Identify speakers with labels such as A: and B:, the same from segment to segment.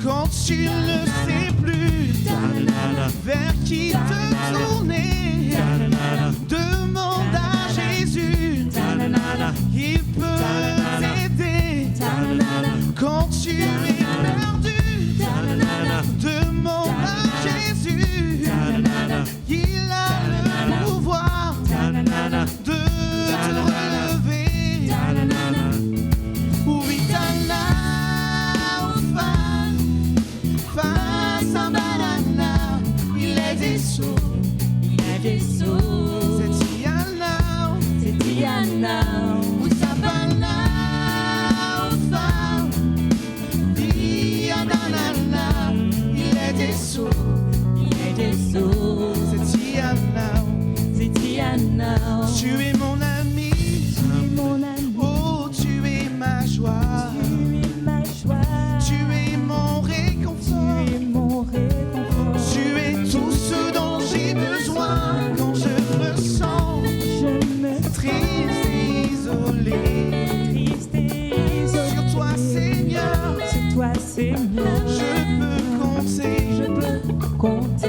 A: Quand tu ne sais plus vers qui te tourner, demande à Jésus, il peut t'aider. Quand tu es perdu, demande à Jésus, il a le pouvoir de te relever. Oui, face à banana, il est des sauts, c'est Diana, où ça banana, Diana, il est des sauts, c'est Diana, tu es mon ami, oh tu es ma joie. Tu es mon réconfort, tu es tout ce dont j'ai besoin quand je me sens triste et isolé. Sur toi Seigneur, je peux compter.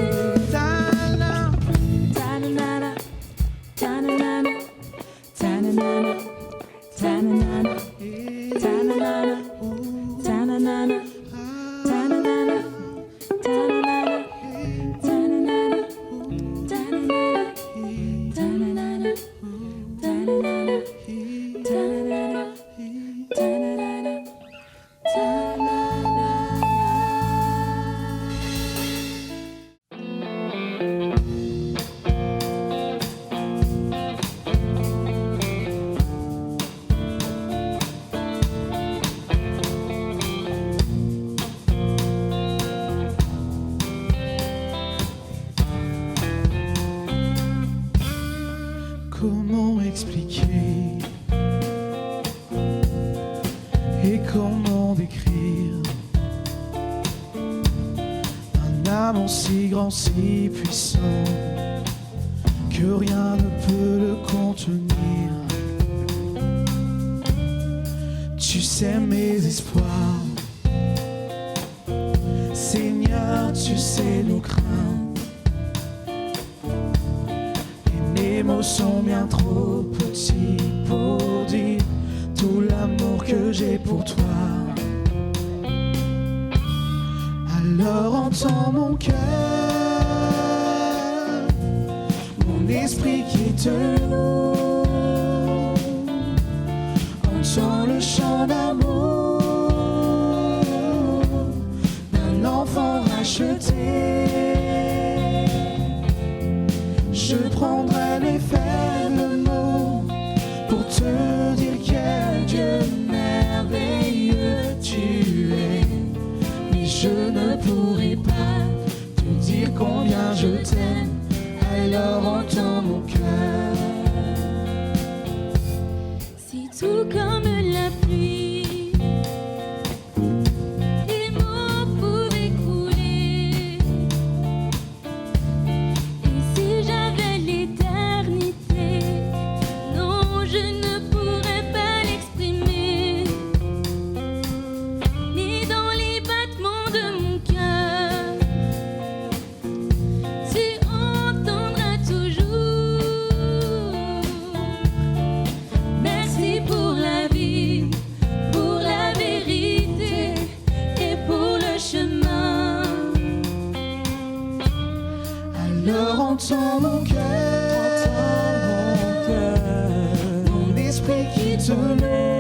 A: Comment expliquer et comment décrire un amour si grand, si puissant que rien ne peut le contenir. Tu sais mes espoirs, Seigneur, tu sais nos craintes. Les mots sont bien trop petits pour dire tout l'amour que j'ai pour toi. Alors entends mon cœur, mon esprit qui te loue. Entends le chant d'amour d'un enfant racheté. Je prendrai les faibles mots pour te dire quel Dieu merveilleux. alors entends mon cœur.
B: Si tout comme la pluie, les mots pouvaient couler, et si j'avais l'éternité, non, je ne pourrais pas l'exprimer, ni dans les battements de mon cœur, tu entendras toujours. Merci pour la vie, pour la vérité et pour le chemin.
A: Alors entends mon cœur, mon esprit qui te loue,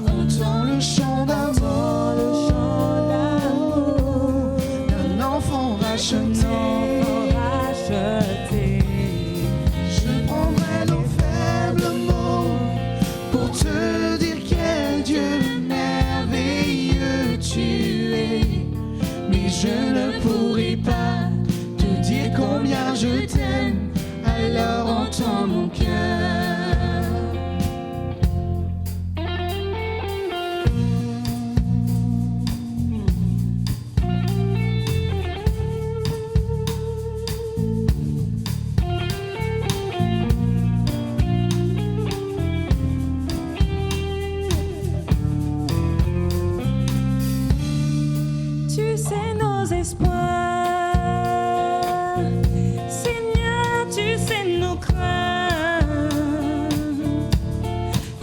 A: entends le chant d'amour d'un enfant racheté. Je prendrai nos faibles mots pour te dire quel Dieu merveilleux tu es. Mais je ne pourrai pas te dire combien je t'aime, alors entends mon cœur.
B: Tu sais nos espoirs, Seigneur, tu sais nos craintes.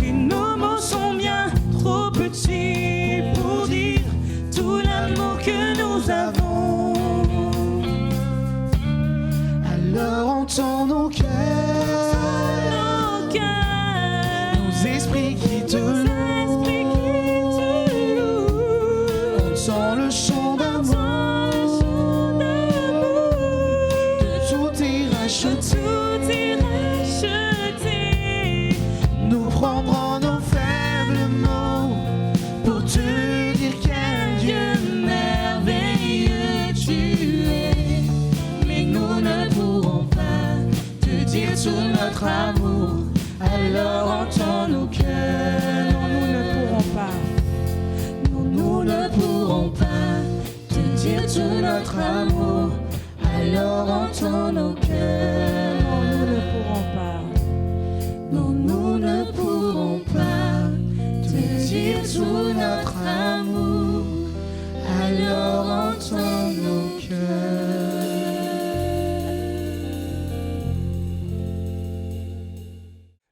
B: Et nos mots sont bien trop petits pour dire tout l'amour que nous avons.
A: Alors entends nos cœurs,
B: Nos cœurs,
A: nos esprits qui te
B: nos
A: louent,
B: esprits qui te louent.
A: entends le chant d'amour de tout est racheté.
B: Tout est racheté.
A: Nous prendrons nos faibles mots pour te dire quel Dieu merveilleux tu es. Mais nous ne pourrons pas te dire tout notre amour, alors entends nos cœurs.
B: Non, nous ne pourrons pas.
A: Non, nous ne pourrons pas te dire tout notre amour, alors entends nos cœurs.
B: Non, nous ne pourrons pas.
A: Non, nous ne pourrons pas te dire tout notre amour, alors entends nos cœurs.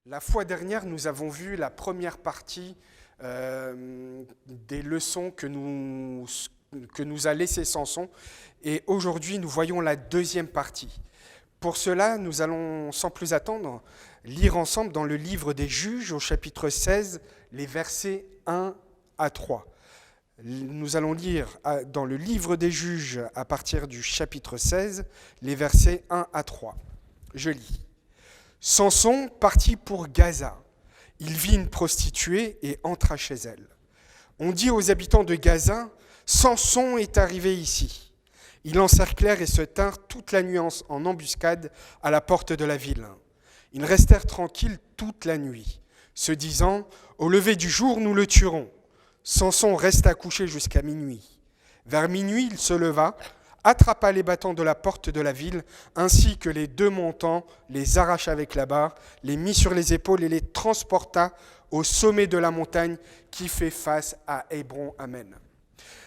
C: La fois dernière, nous avons vu la première partie des leçons que nous a laissé Samson, et aujourd'hui nous voyons la deuxième partie. Pour cela, nous allons sans plus attendre lire ensemble dans le livre des Juges au chapitre 16, les versets 1 à 3. Nous allons lire dans le livre des Juges à partir du chapitre 16, les versets 1 à 3. Je lis. Samson partit pour Gaza. Il vit une prostituée et entra chez elle. On dit aux habitants de Gaza, « Samson est arrivé ici. » Ils l'encerclèrent et se tinrent toute la nuit en embuscade à la porte de la ville. Ils restèrent tranquilles toute la nuit, se disant, « Au lever du jour, nous le tuerons. » Samson resta couché jusqu'à minuit. Vers minuit, il se leva, attrapa les battants de la porte de la ville, ainsi que les deux montants, les arracha avec la barre, les mit sur les épaules et les transporta au sommet de la montagne qui fait face à Hébron. Amen.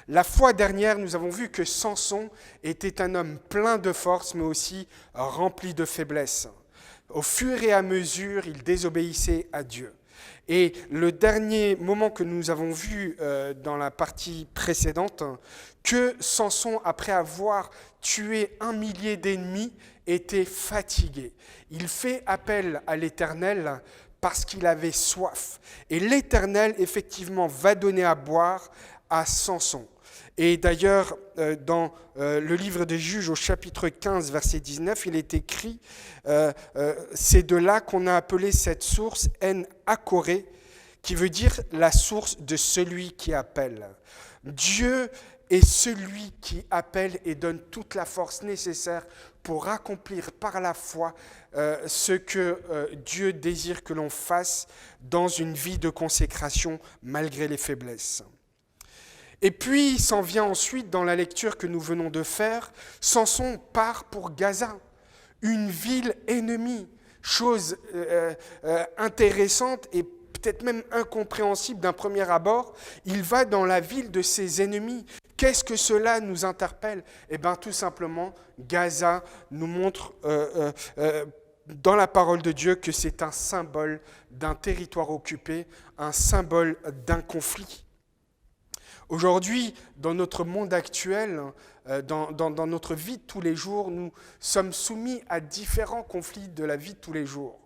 C: La fois dernière, nous avons vu que Samson était un homme plein de force, mais aussi rempli de faiblesse. Au fur et à mesure, il désobéissait à Dieu. Et le dernier moment que nous avons vu dans la partie précédente, que Samson, après avoir tué 1 millier d'ennemis, était fatigué. Il fait appel à l'Éternel parce qu'il avait soif. Et l'Éternel, effectivement, va donner à boire à Samson. Et d'ailleurs, dans le livre des Juges, au chapitre 15, verset 19, il est écrit, c'est de là qu'on a appelé cette source En-Akoré, qui veut dire la source de celui qui appelle. Dieu est celui qui appelle et donne toute la force nécessaire pour accomplir par la foi ce que Dieu désire que l'on fasse dans une vie de consécration malgré les faiblesses. Et puis, il s'en vient ensuite dans la lecture que nous venons de faire. Samson part pour Gaza, une ville ennemie. Chose intéressante et peut-être même incompréhensible d'un premier abord, il va dans la ville de ses ennemis. Qu'est-ce que cela nous interpelle ? Eh bien, tout simplement, Gaza nous montre dans la parole de Dieu que c'est un symbole d'un territoire occupé, un symbole d'un conflit. Aujourd'hui, dans notre monde actuel, dans notre vie de tous les jours, nous sommes soumis à différents conflits de la vie de tous les jours.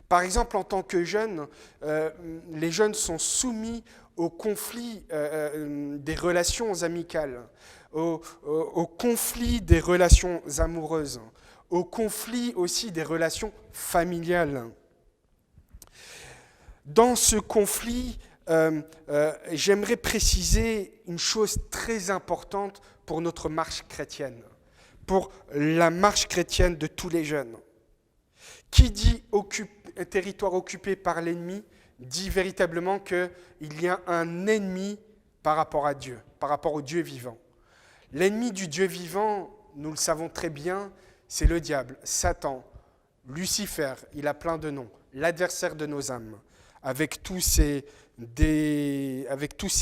C: Par exemple, en tant que jeunes, les jeunes sont soumis au conflit des relations amicales, au conflit des relations amoureuses, au conflit aussi des relations familiales. Dans ce conflit, j'aimerais préciser une chose très importante pour notre marche chrétienne, pour la marche chrétienne de tous les jeunes. Qui dit territoire occupé par l'ennemi, dit véritablement qu'il y a un ennemi par rapport à Dieu, par rapport au Dieu vivant. L'ennemi du Dieu vivant, nous le savons très bien, c'est le diable, Satan, Lucifer, il a plein de noms, l'adversaire de nos âmes, avec tous ses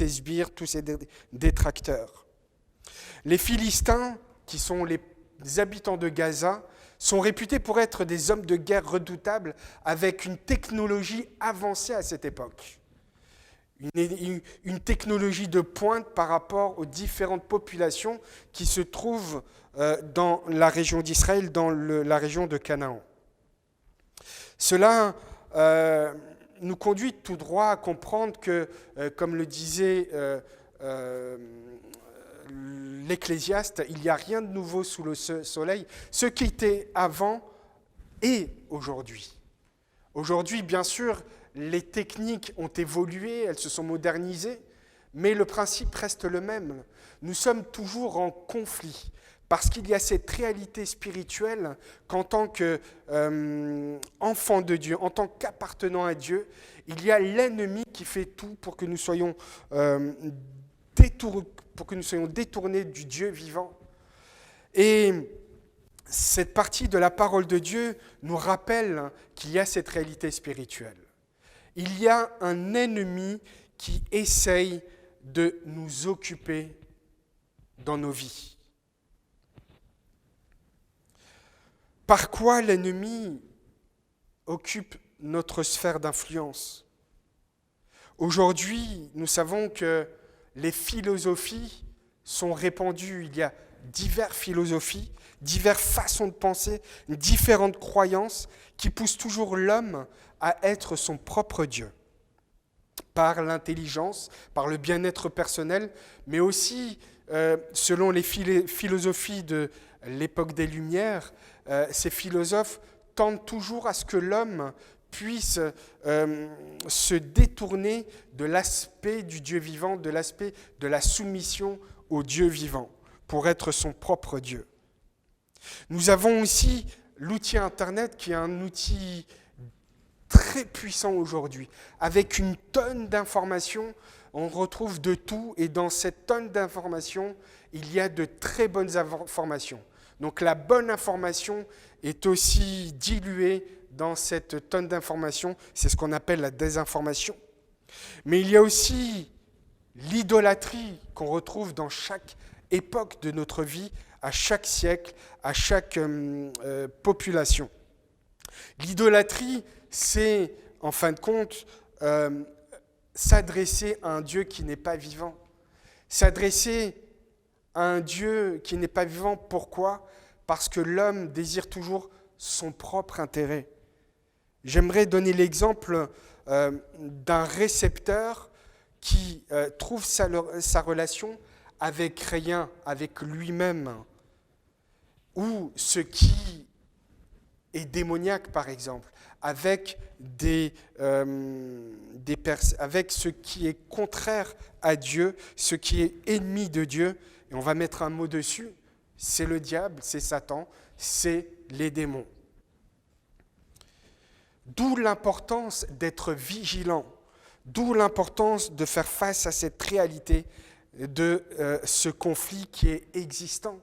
C: sbires, tous ses détracteurs. Les Philistins, qui sont les habitants de Gaza, sont réputés pour être des hommes de guerre redoutables avec une technologie avancée à cette époque. Une technologie de pointe par rapport aux différentes populations qui se trouvent dans la région d'Israël, dans la région de Canaan. Cela nous conduit tout droit à comprendre que, comme le disait l'Ecclésiaste, il n'y a rien de nouveau sous le soleil. Ce qui était avant est aujourd'hui. Aujourd'hui, bien sûr, les techniques ont évolué, elles se sont modernisées, mais le principe reste le même. Nous sommes toujours en conflit, parce qu'il y a cette réalité spirituelle qu'en tant qu'enfant de Dieu, en tant qu'appartenant à Dieu, il y a l'ennemi qui fait tout pour que nous soyons détournés du Dieu vivant. Et cette partie de la parole de Dieu nous rappelle qu'il y a cette réalité spirituelle. Il y a un ennemi qui essaye de nous occuper dans nos vies. Par quoi l'ennemi occupe notre sphère d'influence ? Aujourd'hui, nous savons que les philosophies sont répandues. Il y a diverses philosophies, diverses façons de penser, différentes croyances qui poussent toujours l'homme à être son propre Dieu. Par l'intelligence, par le bien-être personnel, mais aussi, selon les philosophies de l'époque des Lumières, ces philosophes tendent toujours à ce que l'homme puisse se détourner de l'aspect du Dieu vivant, de l'aspect de la soumission au Dieu vivant, pour être son propre Dieu. Nous avons aussi l'outil Internet qui est un outil très puissant aujourd'hui. Avec une tonne d'informations, on retrouve de tout et dans cette tonne d'informations, il y a de très bonnes informations. Donc la bonne information est aussi diluée dans cette tonne d'informations, c'est ce qu'on appelle la désinformation. Mais il y a aussi l'idolâtrie qu'on retrouve dans chaque époque de notre vie, à chaque siècle, à chaque population. L'idolâtrie, c'est, en fin de compte, s'adresser à un Dieu qui n'est pas vivant. S'adresser à un Dieu qui n'est pas vivant, pourquoi ? Parce que l'homme désire toujours son propre intérêt. J'aimerais donner l'exemple d'un récepteur qui trouve sa relation avec rien, avec lui-même, ou ce qui est démoniaque, par exemple, avec avec ce qui est contraire à Dieu, ce qui est ennemi de Dieu, et on va mettre un mot dessus, c'est le diable, c'est Satan, c'est les démons. D'où l'importance d'être vigilant, d'où l'importance de faire face à cette réalité de ce conflit qui est existant,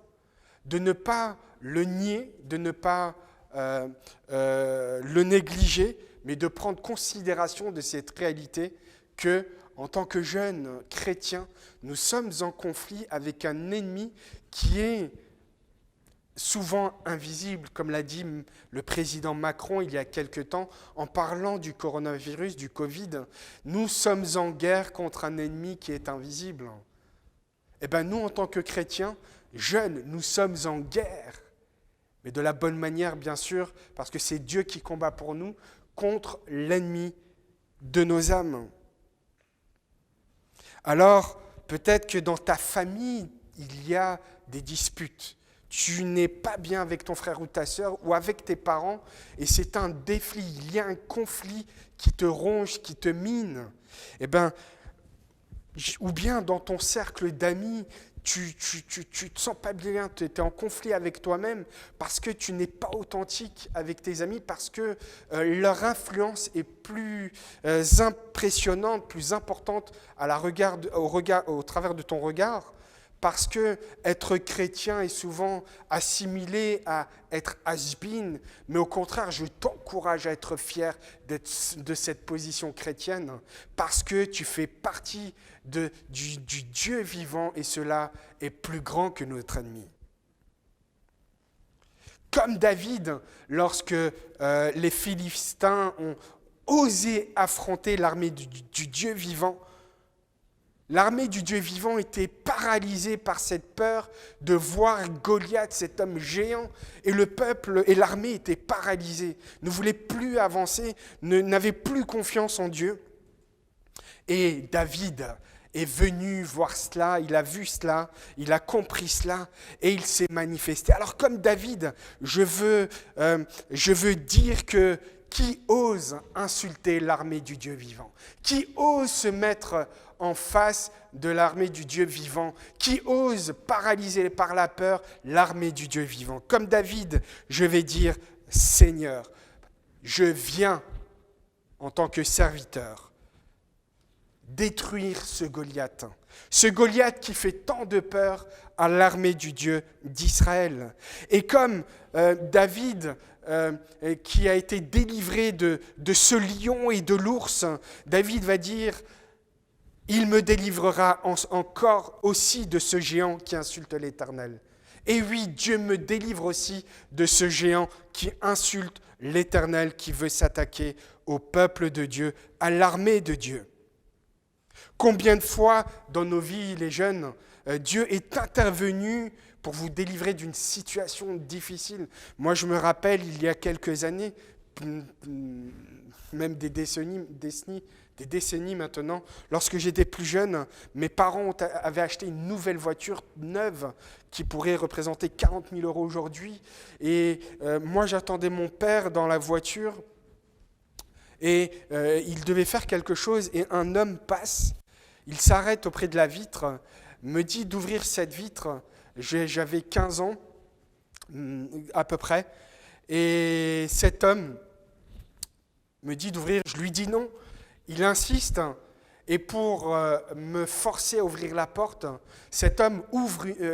C: de ne pas le nier, de ne pas le négliger, mais de prendre considération de cette réalité que, en tant que jeunes chrétiens, nous sommes en conflit avec un ennemi qui est souvent invisible, comme l'a dit le président Macron il y a quelque temps, en parlant du coronavirus, du Covid. Nous sommes en guerre contre un ennemi qui est invisible. Eh bien, nous, en tant que chrétiens, jeunes, nous sommes en guerre, mais de la bonne manière, bien sûr, parce que c'est Dieu qui combat pour nous contre l'ennemi de nos âmes. Alors, peut-être que dans ta famille, il y a des disputes. Tu n'es pas bien avec ton frère ou ta sœur ou avec tes parents et c'est un défi, il y a un conflit qui te ronge, qui te mine. Eh bien, ou bien dans ton cercle d'amis, tu te sens pas bien, tu es en conflit avec toi-même parce que tu n'es pas authentique avec tes amis, parce que leur influence est plus impressionnante, plus importante au travers de ton regard, parce que être chrétien est souvent assimilé à être has-been, mais au contraire, je t'encourage à être fier de cette position chrétienne, parce que tu fais partie du Dieu vivant, et cela est plus grand que notre ennemi. Comme David, lorsque les Philistins ont osé affronter l'armée du Dieu vivant, l'armée du Dieu vivant était paralysée par cette peur de voir Goliath, cet homme géant, et le peuple et l'armée étaient paralysés, ne voulaient plus avancer, n'avaient plus confiance en Dieu. Et David est venu voir cela, il a vu cela, il a compris cela, et il s'est manifesté. Alors comme David, je veux dire que qui ose insulter l'armée du Dieu vivant, qui ose se mettre en face de l'armée du Dieu vivant, qui ose paralyser par la peur l'armée du Dieu vivant. Comme David, je vais dire, Seigneur, je viens en tant que serviteur détruire ce Goliath qui fait tant de peur à l'armée du Dieu d'Israël. Et comme David, qui a été délivré de ce lion et de l'ours, David va dire, il me délivrera encore aussi de ce géant qui insulte l'Éternel. Et oui, Dieu me délivre aussi de ce géant qui insulte l'Éternel, qui veut s'attaquer au peuple de Dieu, à l'armée de Dieu. Combien de fois dans nos vies, les jeunes, Dieu est intervenu pour vous délivrer d'une situation difficile. Moi, je me rappelle, il y a quelques années, même des décennies maintenant, lorsque j'étais plus jeune, mes parents avaient acheté une nouvelle voiture neuve qui pourrait représenter 40 000 € aujourd'hui. Et moi, j'attendais mon père dans la voiture et il devait faire quelque chose et un homme passe. Il s'arrête auprès de la vitre, me dit d'ouvrir cette vitre. J'avais 15 ans à peu près. Et cet homme me dit d'ouvrir. Je lui dis non. Il insiste. Et pour me forcer à ouvrir la porte, cet homme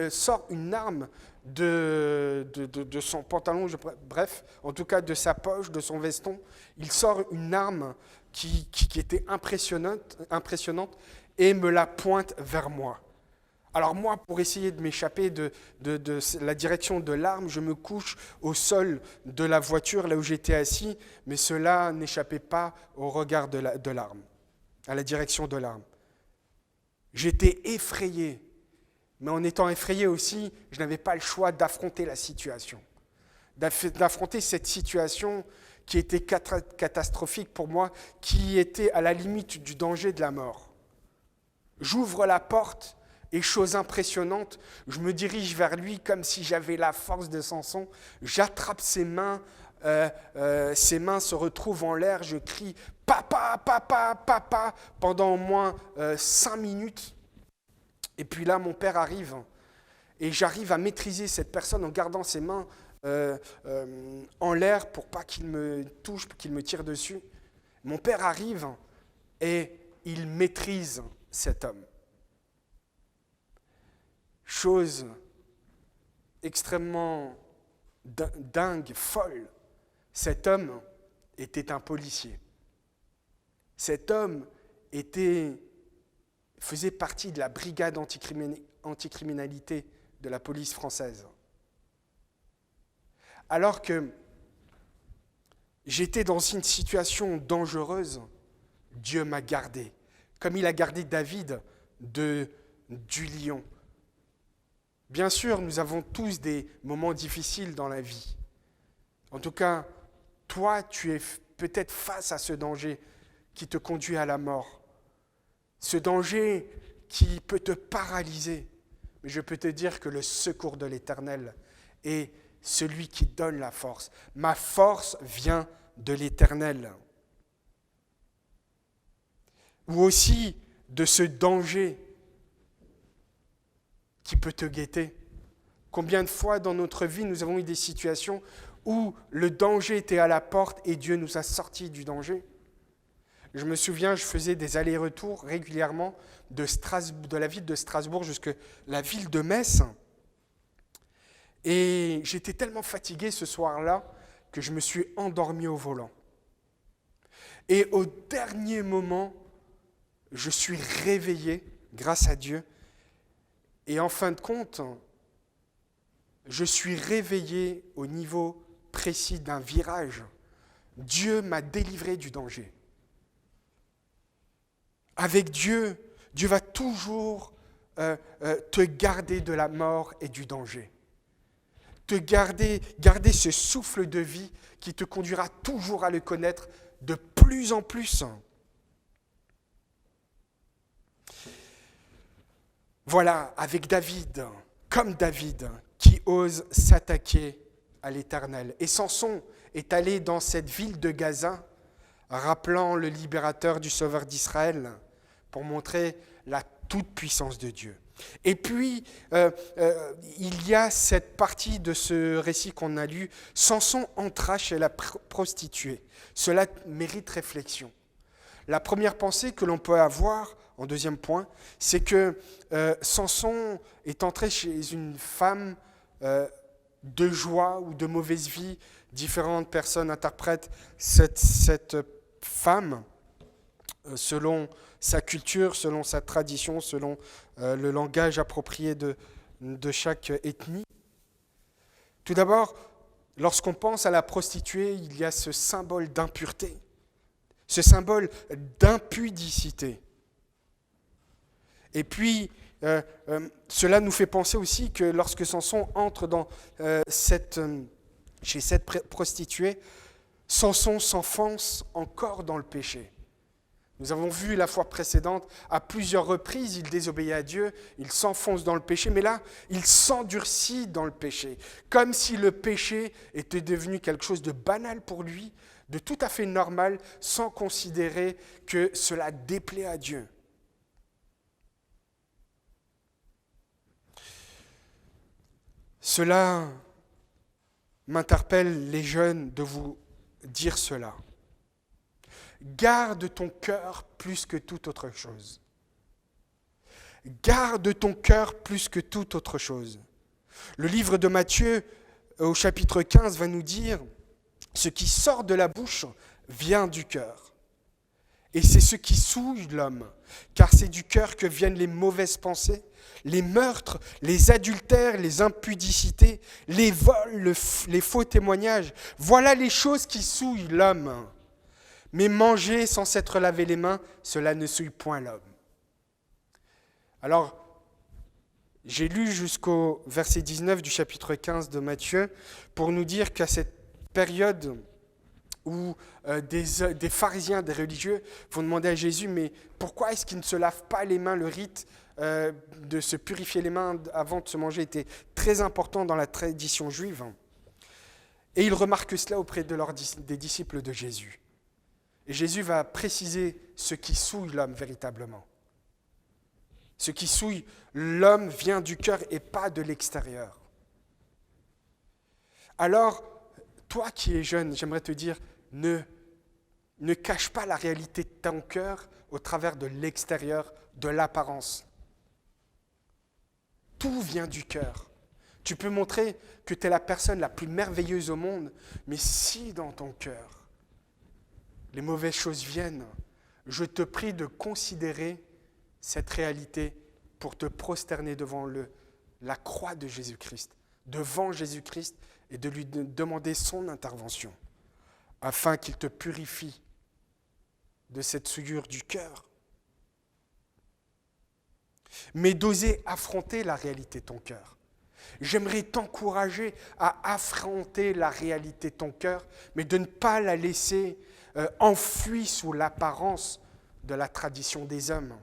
C: sort une arme de son pantalon, bref, en tout cas de sa poche, de son veston. Il sort une arme qui était impressionnante et me la pointe vers moi. Alors moi, pour essayer de m'échapper de la direction de l'arme, je me couche au sol de la voiture, là où j'étais assis, mais cela n'échappait pas au regard de l'arme, à la direction de l'arme. J'étais effrayé, mais en étant effrayé aussi, je n'avais pas le choix d'affronter la situation, d'affronter cette situation qui était catastrophique pour moi, qui était à la limite du danger de la mort. J'ouvre la porte et chose impressionnante, je me dirige vers lui comme si j'avais la force de Samson. J'attrape ses mains ses mains se retrouvent en l'air, je crie « Papa, papa, papa » pendant au moins 5 minutes. Et puis là, mon père arrive et j'arrive à maîtriser cette personne en gardant ses mains en l'air pour pas qu'il me touche, pour qu'il me tire dessus. Mon père arrive et il maîtrise cet homme. Chose extrêmement dingue, folle. Cet homme était un policier. Cet homme faisait partie de la brigade anticriminalité de la police française. Alors que j'étais dans une situation dangereuse, Dieu m'a gardé, comme il a gardé David du lion. Bien sûr, nous avons tous des moments difficiles dans la vie. En tout cas, toi, tu es peut-être face à ce danger qui te conduit à la mort. Ce danger qui peut te paralyser. Mais je peux te dire que le secours de l'Éternel est celui qui donne la force. Ma force vient de l'Éternel. Ou aussi de ce danger qui peut te guetter. Combien de fois dans notre vie nous avons eu des situations où le danger était à la porte et Dieu nous a sortis du danger. Je me souviens, je faisais des allers-retours régulièrement de la ville de Strasbourg jusqu'à la ville de Metz. Et j'étais tellement fatigué ce soir-là que je me suis endormi au volant. Et au dernier moment, je suis réveillé, grâce à Dieu. Et en fin de compte, je suis réveillé au niveau précis d'un virage. Dieu m'a délivré du danger. Avec Dieu, Dieu va toujours te garder de la mort et du danger. Te garder ce souffle de vie qui te conduira toujours à le connaître de plus en plus. Voilà, avec David, comme David, qui ose s'attaquer à l'Éternel. Et Samson est allé dans cette ville de Gaza, rappelant le libérateur du Sauveur d'Israël, pour montrer la toute-puissance de Dieu. Et puis, il y a cette partie de ce récit qu'on a lu, Samson entra chez la prostituée. Cela mérite réflexion. La première pensée que l'on peut avoir, en deuxième point, c'est que Samson est entré chez une femme de joie ou de mauvaise vie. Différentes personnes interprètent cette femme selon sa culture, selon sa tradition, selon le langage approprié de chaque ethnie. Tout d'abord, lorsqu'on pense à la prostituée, il y a ce symbole d'impureté, ce symbole d'impudicité. Et puis, cela nous fait penser aussi que lorsque Samson entre chez cette prostituée, Samson s'enfonce encore dans le péché. Nous avons vu la fois précédente, à plusieurs reprises, il désobéit à Dieu, il s'enfonce dans le péché, mais là, il s'endurcit dans le péché, comme si le péché était devenu quelque chose de banal pour lui, de tout à fait normal, sans considérer que cela déplaît à Dieu. Cela m'interpelle, les jeunes, de vous dire cela. Garde ton cœur plus que toute autre chose. Garde ton cœur plus que toute autre chose. Le livre de Matthieu, au chapitre 15, va nous dire « Ce qui sort de la bouche vient du cœur. Et c'est ce qui souille l'homme, car c'est du cœur que viennent les mauvaises pensées, les meurtres, les adultères, les impudicités, les vols, les faux témoignages. Voilà les choses qui souillent l'homme. Mais manger sans s'être lavé les mains, cela ne souille point l'homme. » Alors, j'ai lu jusqu'au verset 19 du chapitre 15 de Matthieu pour nous dire qu'à cette période où des pharisiens, des religieux vont demander à Jésus, mais pourquoi est-ce qu'il ne se lave pas les mains? Le rite de se purifier les mains avant de se manger était très important dans la tradition juive. Et ils remarquent cela auprès des disciples de Jésus. Et Jésus va préciser ce qui souille l'homme véritablement. Ce qui souille l'homme vient du cœur et pas de l'extérieur. Alors, toi qui es jeune, j'aimerais te dire, ne cache pas la réalité de ton cœur au travers de l'extérieur, de l'apparence. Tout vient du cœur. Tu peux montrer que tu es la personne la plus merveilleuse au monde, mais si dans ton cœur, les mauvaises choses viennent, je te prie de considérer cette réalité pour te prosterner devant la croix de Jésus-Christ, devant Jésus-Christ, et de lui demander son intervention, afin qu'il te purifie de cette souillure du cœur. Mais d'oser affronter la réalité de ton cœur. J'aimerais t'encourager à affronter la réalité de ton cœur, mais de ne pas la laisser enfouie sous l'apparence de la tradition des hommes.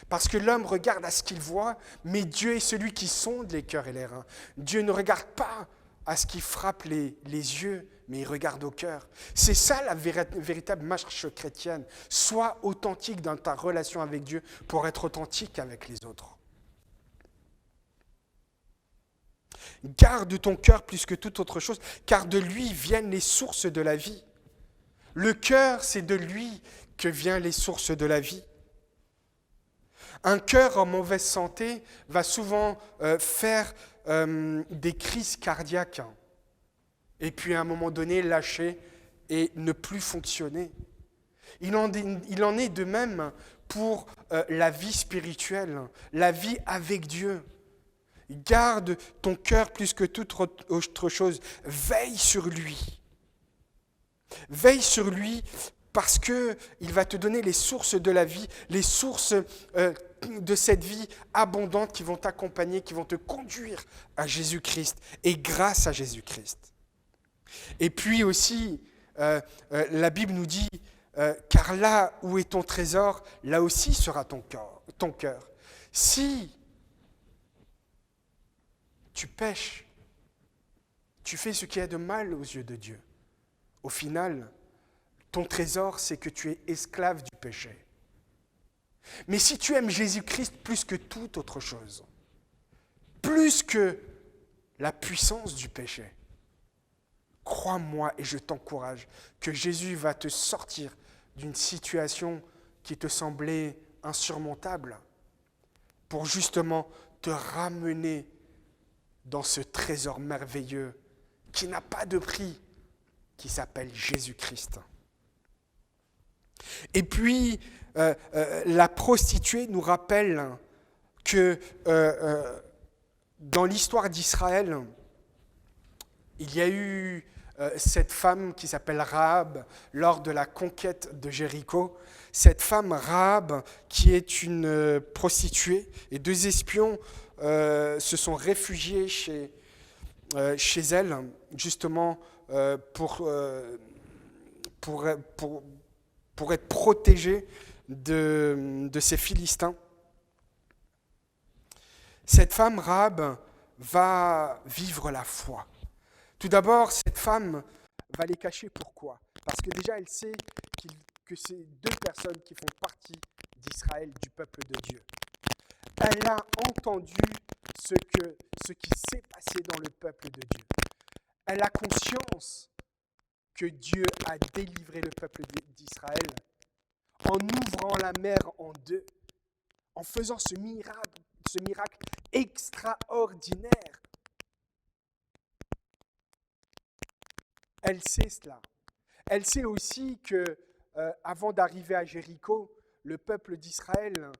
C: Parce que l'homme regarde à ce qu'il voit, mais Dieu est celui qui sonde les cœurs et les reins. Dieu ne regarde pas à ce qui frappe les yeux, mais il regarde au cœur. C'est ça la véritable marche chrétienne. Sois authentique dans ta relation avec Dieu pour être authentique avec les autres. Garde ton cœur plus que toute autre chose, car de lui viennent les sources de la vie. Le cœur, c'est de lui que viennent les sources de la vie. Un cœur en mauvaise santé va souvent faire des crises cardiaques et puis à un moment donné lâcher et ne plus fonctionner. Il en est de même pour la vie spirituelle, la vie avec Dieu. Garde ton cœur plus que toute autre chose. Veille sur lui. Veille sur lui parce qu'il va te donner les sources de la vie, les sources de cette vie abondante qui vont t'accompagner, qui vont te conduire à Jésus-Christ et grâce à Jésus-Christ. Et puis aussi, la Bible nous dit, car là où est ton trésor, là aussi sera ton cœur. Si tu pèches, tu fais ce qui est de mal aux yeux de Dieu, au final, ton trésor, c'est que tu es esclave du péché. Mais si tu aimes Jésus-Christ plus que toute autre chose, plus que la puissance du péché, crois-moi et je t'encourage que Jésus va te sortir d'une situation qui te semblait insurmontable pour justement te ramener dans ce trésor merveilleux qui n'a pas de prix, qui s'appelle Jésus-Christ. Et puis, la prostituée nous rappelle que dans l'histoire d'Israël, il y a eu cette femme qui s'appelle Rahab lors de la conquête de Jéricho. Cette femme Rahab, qui est une prostituée, et deux espions se sont réfugiés chez elle, justement pour être protégés de ces Philistins. Cette femme, Rahab, va vivre la foi. Tout d'abord, cette femme va les cacher. Pourquoi ? Parce que déjà, elle sait que c'est deux personnes qui font partie d'Israël, du peuple de Dieu. Elle a entendu ce qui s'est passé dans le peuple de Dieu. Elle a conscience que Dieu a délivré le peuple d'Israël en ouvrant la mer en deux, en faisant ce miracle extraordinaire. Elle sait cela. Elle sait aussi que avant d'arriver à Jéricho, le peuple d'Israël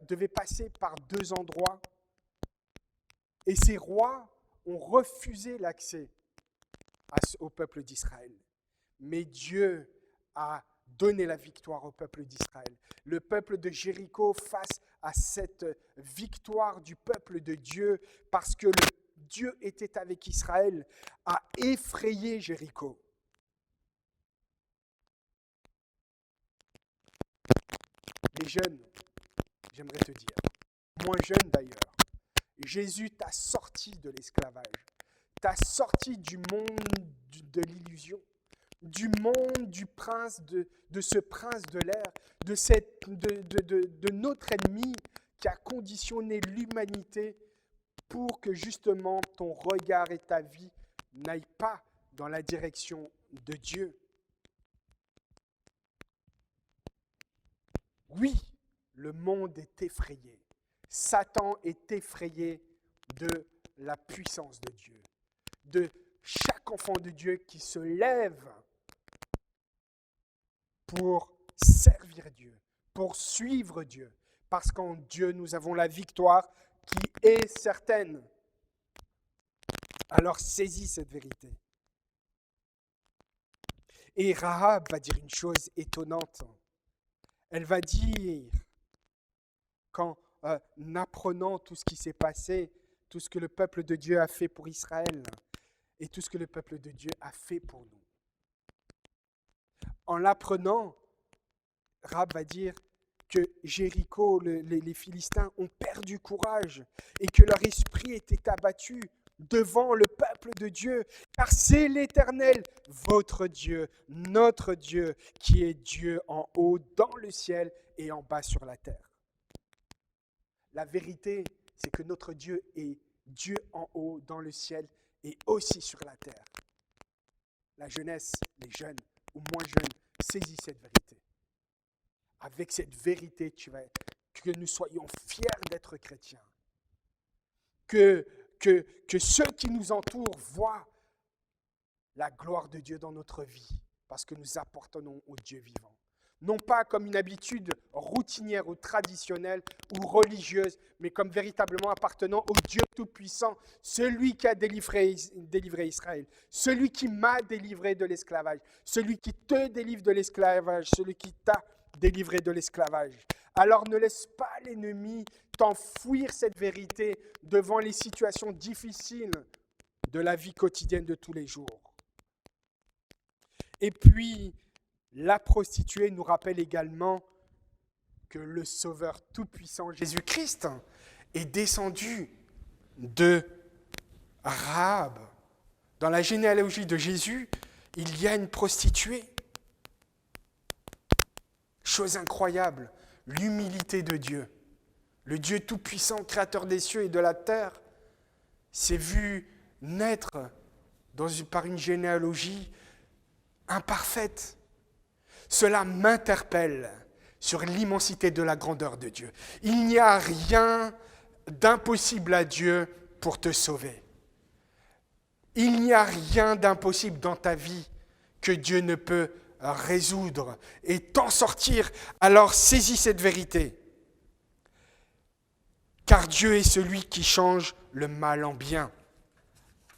C: devait passer par deux endroits et ces rois ont refusé l'accès au peuple d'Israël. Mais Dieu a donné la victoire au peuple d'Israël. Le peuple de Jéricho, face à cette victoire du peuple de Dieu, parce que Dieu était avec Israël, a effrayé Jéricho. Les jeunes, j'aimerais te dire, moins jeunes d'ailleurs, Jésus t'a sorti de l'esclavage, t'a sorti du monde de l'illusion, du monde du prince, de ce prince de l'air, de notre ennemi qui a conditionné l'humanité pour que justement ton regard et ta vie n'aillent pas dans la direction de Dieu. Oui, le monde est effrayé. Satan est effrayé de la puissance de Dieu, de chaque enfant de Dieu qui se lève pour servir Dieu, pour suivre Dieu, parce qu'en Dieu, nous avons la victoire qui est certaine. Alors saisis cette vérité. Et Rahab va dire une chose étonnante. Elle va dire, qu'en apprenant tout ce qui s'est passé, tout ce que le peuple de Dieu a fait pour Israël et tout ce que le peuple de Dieu a fait pour nous. En l'apprenant, Rahab va dire que Jéricho, les Philistins ont perdu courage et que leur esprit était abattu devant le peuple de Dieu, car c'est l'Éternel, votre Dieu, notre Dieu, qui est Dieu en haut dans le ciel et en bas sur la terre. La vérité, c'est que notre Dieu est Dieu en haut dans le ciel et aussi sur la terre. La jeunesse, les jeunes ou moins jeunes, saisis cette vérité. Avec cette vérité, que nous soyons fiers d'être chrétiens. Que ceux qui nous entourent voient la gloire de Dieu dans notre vie, parce que nous appartenons au Dieu vivant. Non pas comme une habitude routinière ou traditionnelle ou religieuse, mais comme véritablement appartenant au Dieu Tout-Puissant, celui qui a délivré Israël, celui qui m'a délivré de l'esclavage, celui qui te délivre de l'esclavage, celui qui t'a délivré de l'esclavage. Alors ne laisse pas l'ennemi t'enfouir cette vérité devant les situations difficiles de la vie quotidienne de tous les jours. Et puis, la prostituée nous rappelle également que le Sauveur Tout-Puissant, Jésus-Christ, est descendu de Rahab. Dans la généalogie de Jésus, il y a une prostituée. Chose incroyable, l'humilité de Dieu. Le Dieu Tout-Puissant, Créateur des cieux et de la terre, s'est vu naître par une généalogie imparfaite. Cela m'interpelle sur l'immensité de la grandeur de Dieu. Il n'y a rien d'impossible à Dieu pour te sauver. Il n'y a rien d'impossible dans ta vie que Dieu ne peut résoudre et t'en sortir. Alors saisis cette vérité. Car Dieu est celui qui change le mal en bien.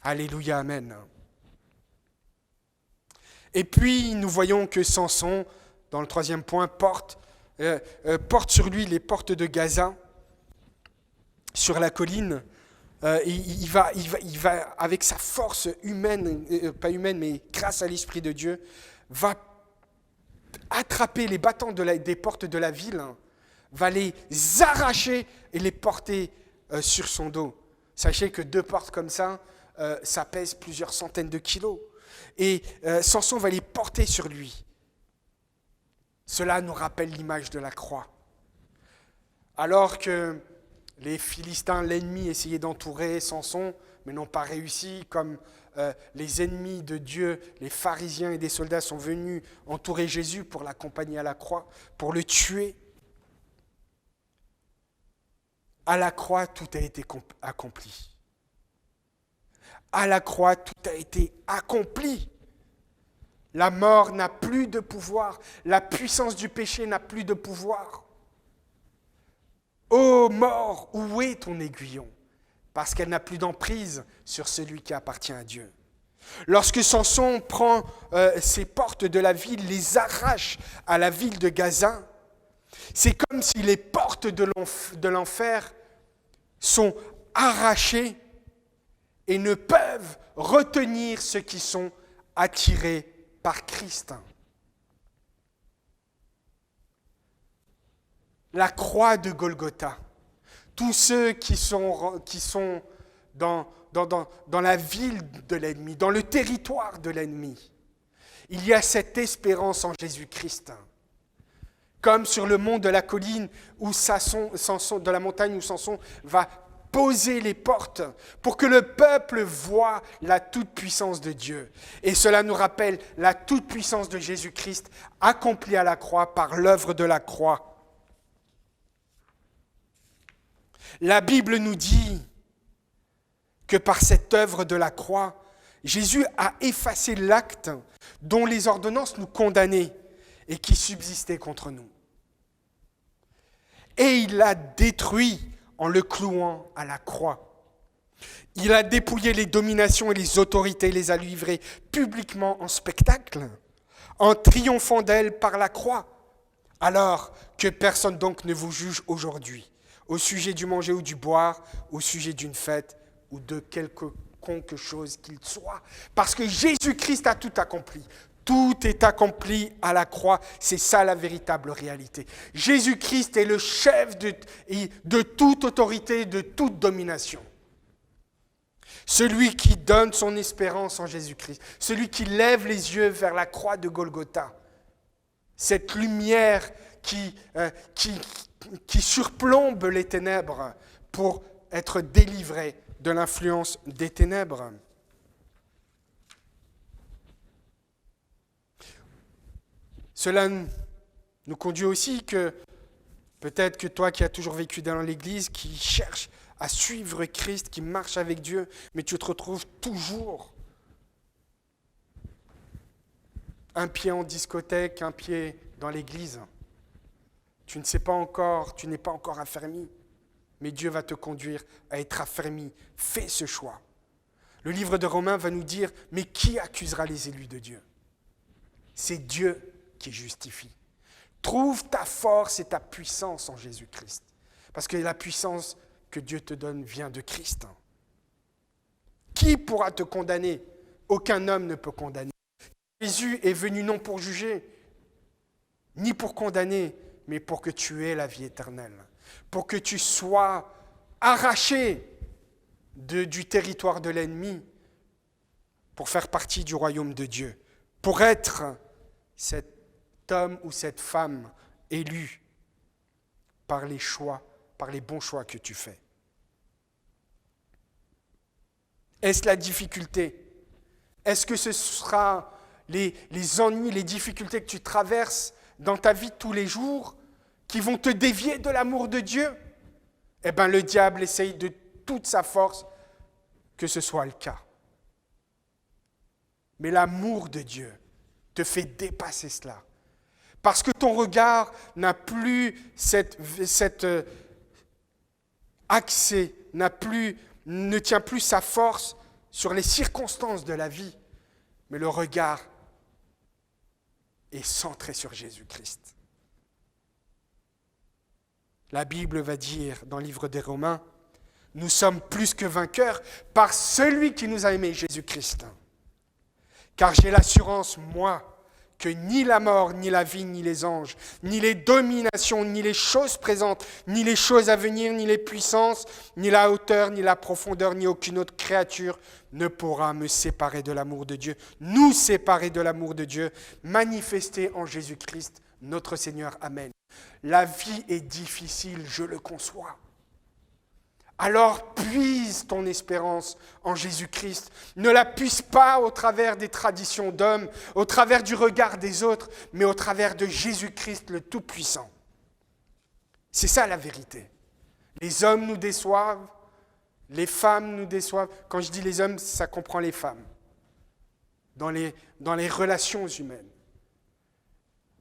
C: Alléluia, amen. Et puis, nous voyons que Samson, dans le troisième point, porte sur lui les portes de Gaza, sur la colline. Il va, avec sa force humaine, pas humaine, mais grâce à l'Esprit de Dieu, va attraper les battants des portes de la ville, va les arracher et les porter sur son dos. Sachez que 2 portes comme ça, ça pèse plusieurs centaines de kilos. Et Samson va les porter sur lui. Cela nous rappelle l'image de la croix. Alors que les Philistins, l'ennemi, essayaient d'entourer Samson, mais n'ont pas réussi, comme les ennemis de Dieu, les pharisiens et des soldats sont venus entourer Jésus pour l'accompagner à la croix, pour le tuer. À la croix, tout a été accompli. À la croix, tout a été accompli. La mort n'a plus de pouvoir. La puissance du péché n'a plus de pouvoir. Ô mort, où est ton aiguillon? Parce qu'elle n'a plus d'emprise sur celui qui appartient à Dieu. Lorsque Samson prend ses portes de la ville, les arrache à la ville de Gaza, c'est comme si les portes de l'enfer sont arrachées et ne peuvent retenir ceux qui sont attirés par Christ. La croix de Golgotha. Tous ceux qui sont dans la ville de l'ennemi, dans le territoire de l'ennemi, il y a cette espérance en Jésus-Christ. Comme sur le mont de la colline où Samson, de la montagne où Samson va poser les portes pour que le peuple voie la toute-puissance de Dieu. Et cela nous rappelle la toute-puissance de Jésus-Christ accomplie à la croix par l'œuvre de la croix. La Bible nous dit que par cette œuvre de la croix, Jésus a effacé l'acte dont les ordonnances nous condamnaient et qui subsistait contre nous. Et il l'a détruit en le clouant à la croix. Il a dépouillé les dominations et les autorités, les a livrées publiquement en spectacle, en triomphant d'elles par la croix. Alors que personne donc ne vous juge aujourd'hui, au sujet du manger ou du boire, au sujet d'une fête ou de quelconque chose qu'il soit. Parce que Jésus-Christ a tout accompli. Tout est accompli à la croix. C'est ça la véritable réalité. Jésus-Christ est le chef de toute autorité, de toute domination. Celui qui donne son espérance en Jésus-Christ. Celui qui lève les yeux vers la croix de Golgotha. Cette lumière qui surplombe les ténèbres pour être délivré de l'influence des ténèbres. Cela nous conduit aussi que peut-être que toi qui as toujours vécu dans l'Église, qui cherche à suivre Christ, qui marche avec Dieu, mais tu te retrouves toujours un pied en discothèque, un pied dans l'Église. Tu ne sais pas encore, tu n'es pas encore affermi, mais Dieu va te conduire à être affermi. Fais ce choix. Le livre de Romains va nous dire, mais qui accusera les élus de Dieu ? C'est Dieu qui justifie. Trouve ta force et ta puissance en Jésus-Christ. Parce que la puissance que Dieu te donne vient de Christ. Qui pourra te condamner ? Aucun homme ne peut condamner. Jésus est venu non pour juger, ni pour condamner, mais pour que tu aies la vie éternelle. Pour que tu sois arraché du territoire de l'ennemi, pour faire partie du royaume de Dieu. Pour être cet homme ou cette femme élu par les choix, par les bons choix que tu fais. Est-ce la difficulté ? Est-ce que ce sera les ennuis, les difficultés que tu traverses dans ta vie de tous les jours qui vont te dévier de l'amour de Dieu ? Eh bien, le diable essaye de toute sa force que ce soit le cas. Mais l'amour de Dieu te fait dépasser cela. Parce que ton regard n'a plus cet accès, ne tient plus sa force sur les circonstances de la vie, mais le regard est centré sur Jésus-Christ. La Bible va dire dans le livre des Romains, nous sommes plus que vainqueurs par celui qui nous a aimés, Jésus-Christ. Car j'ai l'assurance, moi, que ni la mort, ni la vie, ni les anges, ni les dominations, ni les choses présentes, ni les choses à venir, ni les puissances, ni la hauteur, ni la profondeur, ni aucune autre créature ne pourra me séparer de l'amour de Dieu, nous séparer de l'amour de Dieu, manifesté en Jésus-Christ, notre Seigneur. Amen. La vie est difficile, je le conçois. Alors puise ton espérance en Jésus-Christ. Ne la puise pas au travers des traditions d'hommes, au travers du regard des autres, mais au travers de Jésus-Christ le Tout-Puissant. C'est ça la vérité. Les hommes nous déçoivent, les femmes nous déçoivent. Quand je dis les hommes, ça comprend les femmes, dans les relations humaines.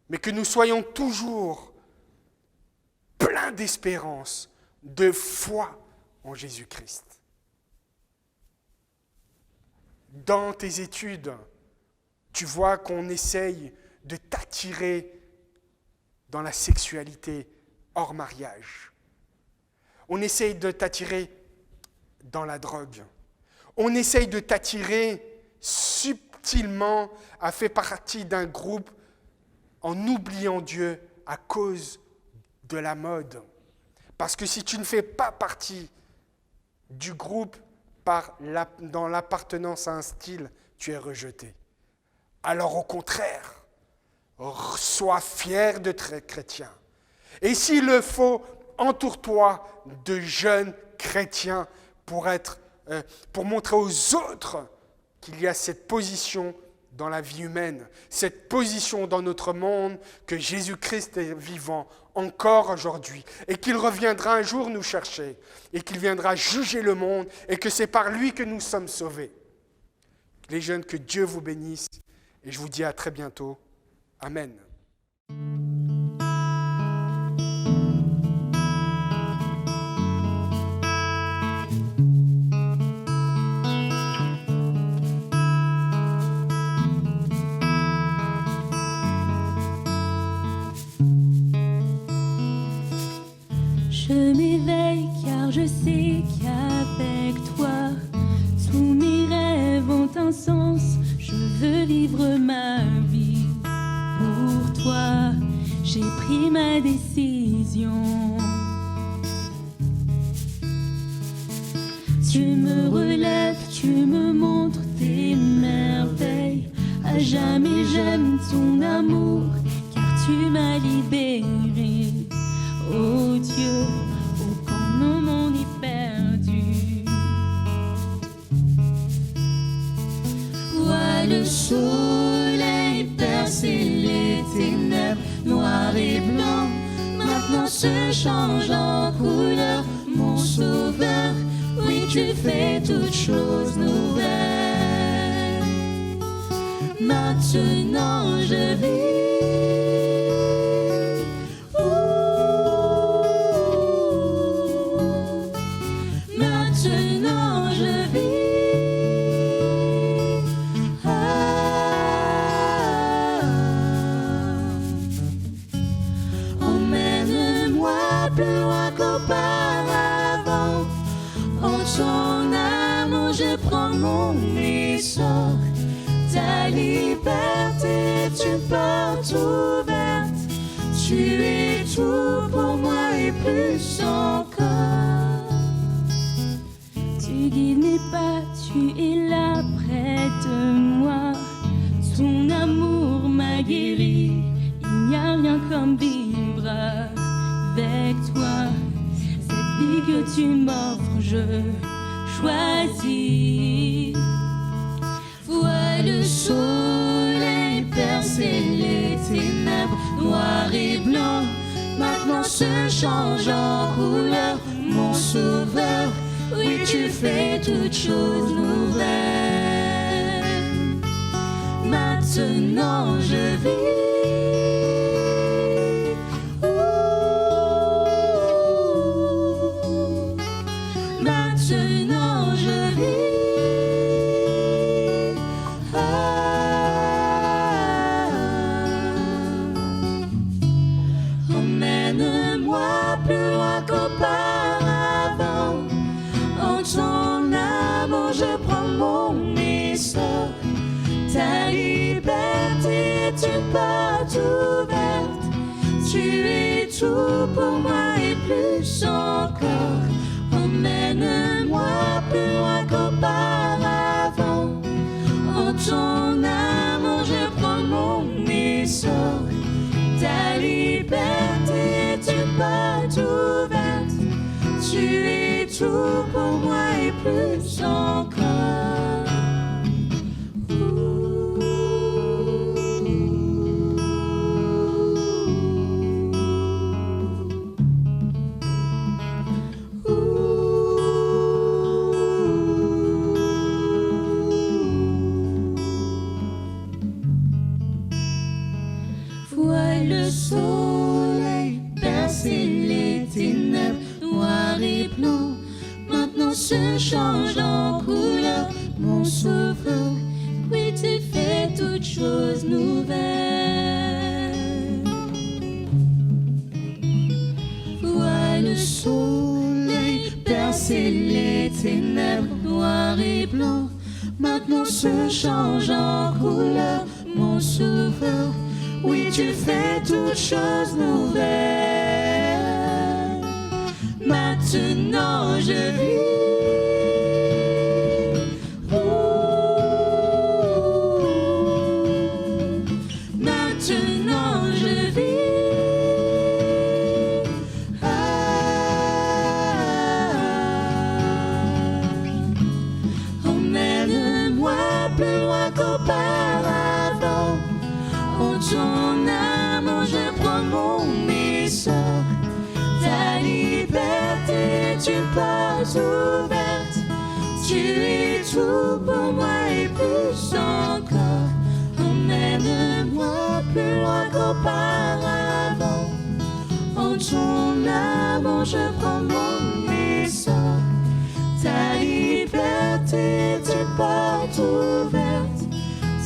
C: Mais que nous soyons toujours pleins d'espérance, de foi, en Jésus-Christ. Dans tes études, tu vois qu'on essaye de t'attirer dans la sexualité hors mariage. On essaye de t'attirer dans la drogue. On essaye de t'attirer subtilement à faire partie d'un groupe en oubliant Dieu à cause de la mode. Parce que si tu ne fais pas partie du groupe dans l'appartenance à un style, tu es rejeté. Alors au contraire, sois fier d'être chrétien. Et s'il le faut, entoure-toi de jeunes chrétiens pour montrer aux autres qu'il y a cette position dans la vie humaine, cette position dans notre monde, que Jésus-Christ est vivant encore aujourd'hui et qu'il reviendra un jour nous chercher et qu'il viendra juger le monde et que c'est par lui que nous sommes sauvés. Les jeunes, que Dieu vous bénisse et je vous dis à très bientôt. Amen.
B: Je m'éveille car je sais qu'avec toi, tous mes rêves ont un sens. Je veux vivre ma vie pour toi. J'ai pris ma décision. Tu me relèves, tu me montres tes merveilles. À jamais j'aime ton amour, car tu m'as libéré. Oh Dieu, oh quand mon monde est perdu. Vois le soleil percer les ténèbres, noir et blanc, maintenant se change en couleur. Mon sauveur, oui tu fais toutes choses nouvelles. Maintenant je vis. Mon essor, ta liberté est une porte ouverte. Tu es tout pour moi et plus encore. Tu guides mes pas, tu es là près de moi. Ton amour m'a guéri, il n'y a rien comme vivre avec toi. Cette vie que tu m'offres, je choisis. Vois le soleil percer les ténèbres, noir et blanc, maintenant se change en couleur. Mon sauveur, oui tu fais toutes choses nouvelles. Maintenant je vis. Tout pour moi et plus encore. Emmène-moi plus loin qu'auparavant. En ton amour je prends mon essor. Ta liberté est une porte ouverte. Tu es tout pour moi et plus encore. Le soleil percer les ténèbres, noir et blanc, maintenant se change en couleur. Mon sauveur, oui tu fais toutes choses nouvelles. Vois le soleil percer les ténèbres, noir et blanc, maintenant se change en couleur. Mon sauveur, oui, tu fais toutes choses nouvelles. Maintenant je vis. porte ouverte. Tu es tout pour moi et plus encore. Emmène-moi plus loin qu'auparavant. En ton amour, je prends mon essor. Ta liberté, tu portes ouverte.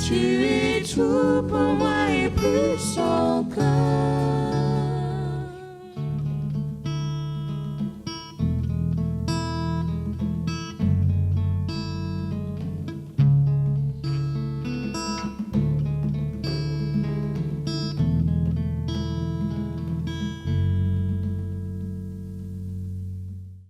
B: Tu es tout pour moi et plus encore.